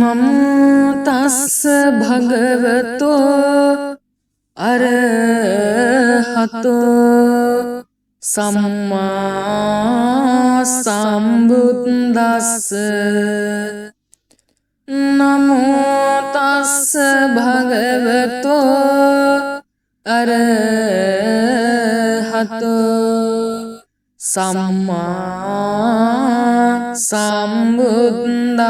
නමෝ තස්ස භගවතෝ අරහතෝ සම්මා සම්බුද්දස්ස. නමෝ තස්ස භගවතෝ අරහතෝ සම්මා සම්බුද්දස්ස.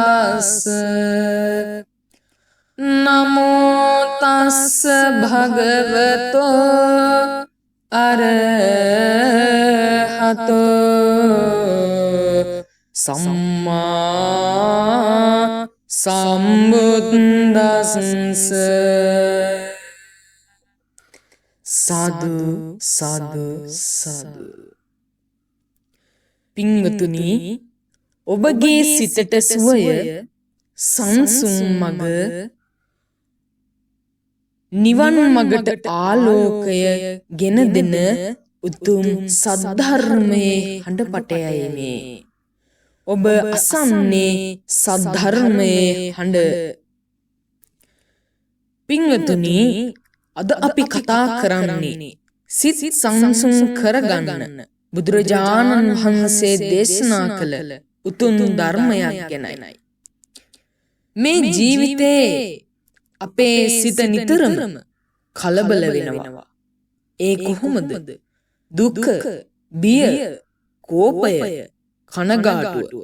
නමෝ තස්ස භගවතෝ අරහතෝ සම්මා සම්බුද්දස්ස. සාදු සාදු සාදු. පින්වතුනි, ඔබගේ සිතට සුවය, සංසුන් මඟ, නිවන් මඟට ආලෝකය ගෙන දෙන උතුම් සද්ධර්මයේ හඬපටයයි මේ. ඔබ අසන්නේ සද්ධර්මයේ හඬ. පින්වතුනි, අද අපි කතා කරන්නේ සිත් සංසුන් කරගන්න බුදුරජාණන් වහන්සේ දේශනා කළ උතුම් ධර්මයක් ගැනයි. මේ ජීවිතේ අපේ සිත නිතරම කලබල වෙනවා. ඒ කොහොමද? දුක, බිය, කෝපය, කනගාටුව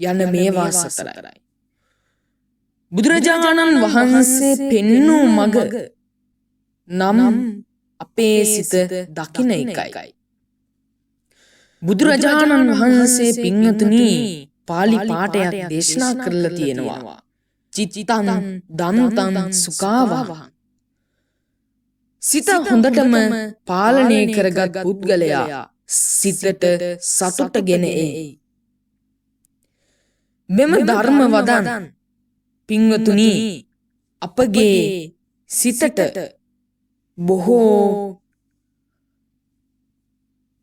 යන මේවා සතරයි. බුදුරජාණන් වහන්සේ පෙන්වූ මඟ නම් අපේ සිත දකින එකයි. බුදුරජාණන් වහන්සේ පින්වතුනි පාලි පාඨයක් දේශනා කරලා තියෙනවා. චිත්තං දන්තං සුඛාවහං. සිත හොඳටම පාලනය කරගත් පුද්ගලයා සිතට සතුට ගෙන එයි. මෙම ධර්ම වදන් පින්වතුනි අපගේ සිතට බොහෝ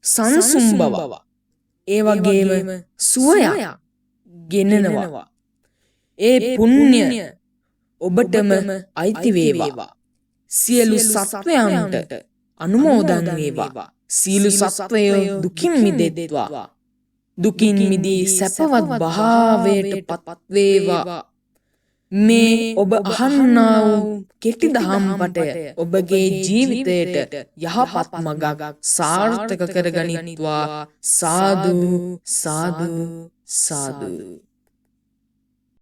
සංසුන් බව, ඒ වගේම සුවයක් ගෙනෙනවා. ඒ පුණ්‍ය ඔබටම අයිති වේවා. සියලු සත්වයන්ට අනුමෝදන් වේවා. සියලු සත්වයෝ දුකින් මිදෙත්වා. දුකින් මිදී සැපවත් භාවයට පත් වේවා. මේ ඔබ අහන්නා වූ කෙටි දහම් පටය ඔබගේ ජීවිතයට යහපත් මඟක් සාර්ථක කරගනිත්වා. සාදු සාදු සාදු.